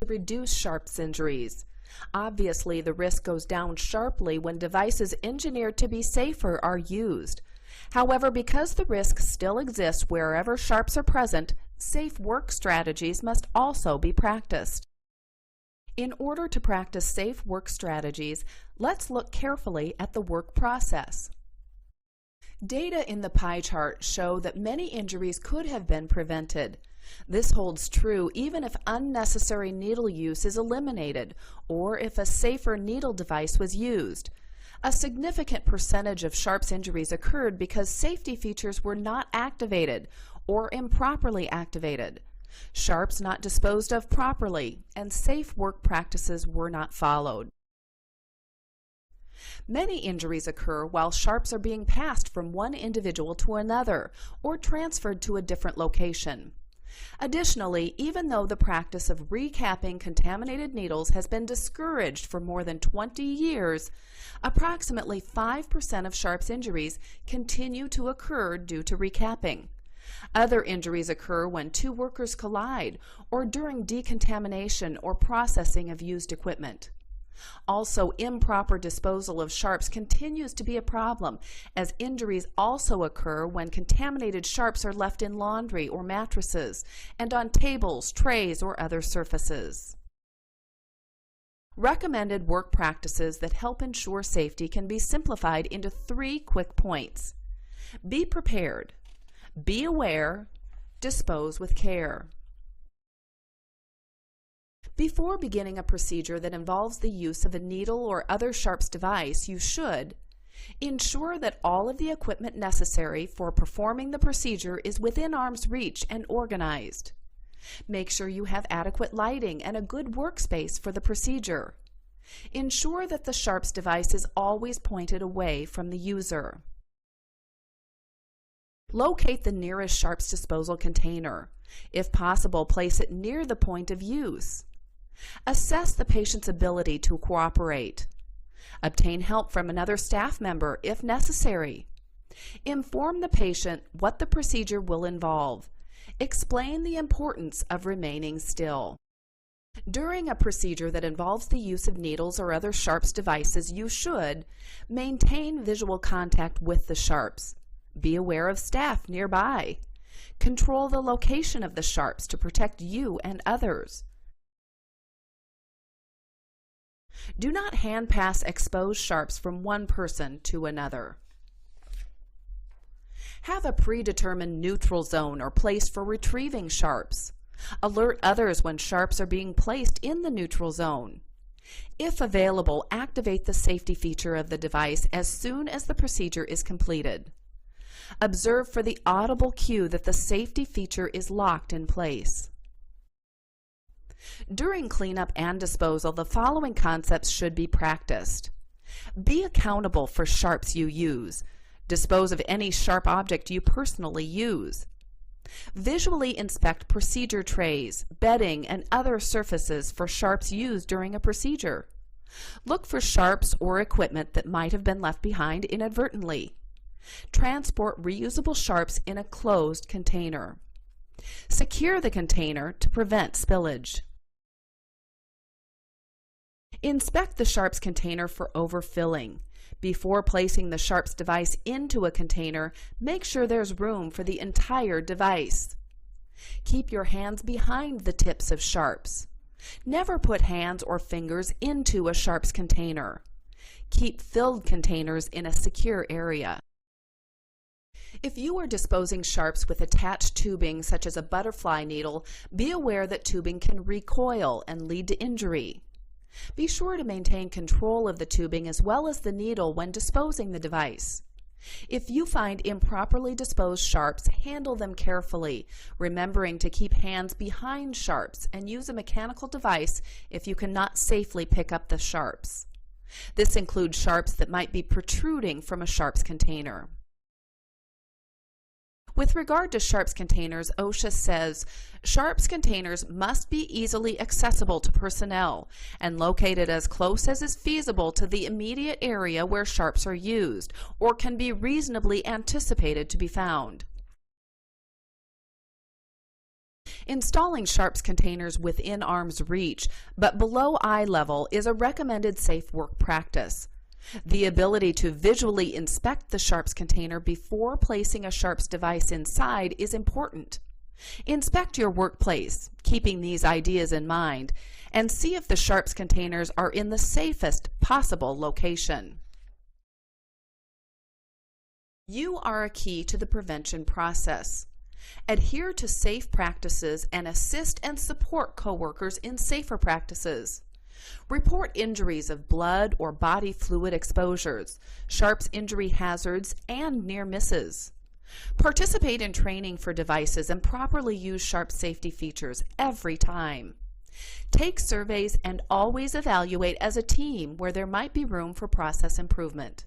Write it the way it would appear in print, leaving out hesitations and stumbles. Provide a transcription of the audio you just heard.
reduce sharps injuries. Obviously, the risk goes down sharply when devices engineered to be safer are used. However, because the risk still exists wherever sharps are present, safe work strategies must also be practiced. In order to practice safe work strategies, let's look carefully at the work process. Data in the pie chart show that many injuries could have been prevented. This holds true even if unnecessary needle use is eliminated or if a safer needle device was used. A significant percentage of sharps injuries occurred because safety features were not activated or improperly activated, sharps not disposed of properly, and safe work practices were not followed. Many injuries occur while sharps are being passed from one individual to another or transferred to a different location. Additionally, even though the practice of recapping contaminated needles has been discouraged for more than 20 years, approximately 5% of sharps injuries continue to occur due to recapping. Other injuries occur when two workers collide or during decontamination or processing of used equipment. Also, improper disposal of sharps continues to be a problem, as injuries also occur when contaminated sharps are left in laundry or mattresses and on tables, trays, or other surfaces. Recommended work practices that help ensure safety can be simplified into 3 quick points. Be prepared, be aware, dispose with care. Before beginning a procedure that involves the use of a needle or other sharps device, you should ensure that all of the equipment necessary for performing the procedure is within arm's reach and organized. Make sure you have adequate lighting and a good workspace for the procedure. Ensure that the sharps device is always pointed away from the user. Locate the nearest sharps disposal container. If possible, place it near the point of use. Assess the patient's ability to cooperate. Obtain help from another staff member if necessary. Inform the patient what the procedure will involve. Explain the importance of remaining still. During a procedure that involves the use of needles or other sharps devices, you should maintain visual contact with the sharps. Be aware of staff nearby. Control the location of the sharps to protect you and others. Do not hand pass exposed sharps from one person to another. Have a predetermined neutral zone or place for retrieving sharps. Alert others when sharps are being placed in the neutral zone. If available, activate the safety feature of the device as soon as the procedure is completed. Observe for the audible cue that the safety feature is locked in place. During cleanup and disposal, the following concepts should be practiced. Be accountable for sharps you use. Dispose of any sharp object you personally use. Visually inspect procedure trays, bedding, and other surfaces for sharps used during a procedure. Look for sharps or equipment that might have been left behind inadvertently. Transport reusable sharps in a closed container. Secure the container to prevent spillage. Inspect the sharps container for overfilling. Before placing the sharps device into a container, make sure there's room for the entire device. Keep your hands behind the tips of sharps. Never put hands or fingers into a sharps container. Keep filled containers in a secure area. If you are disposing sharps with attached tubing, such as a butterfly needle, be aware that tubing can recoil and lead to injury. Be sure to maintain control of the tubing as well as the needle when disposing the device. If you find improperly disposed sharps, handle them carefully, remembering to keep hands behind sharps and use a mechanical device if you cannot safely pick up the sharps. This includes sharps that might be protruding from a sharps container. With regard to sharps containers, OSHA says, sharps containers must be easily accessible to personnel and located as close as is feasible to the immediate area where sharps are used or can be reasonably anticipated to be found. Installing Sharps containers within arm's reach but below eye level is a recommended safe work practice. The ability to visually inspect the Sharps container before placing a Sharps device inside is important. Inspect your workplace, keeping these ideas in mind, and see if the Sharps containers are in the safest possible location. You are a key to the prevention process. Adhere to safe practices and assist and support coworkers in safer practices. Report injuries of blood or body fluid exposures, Sharps injury hazards, and near misses. Participate in training for devices and properly use Sharps safety features every time. Take surveys and always evaluate as a team where there might be room for process improvement.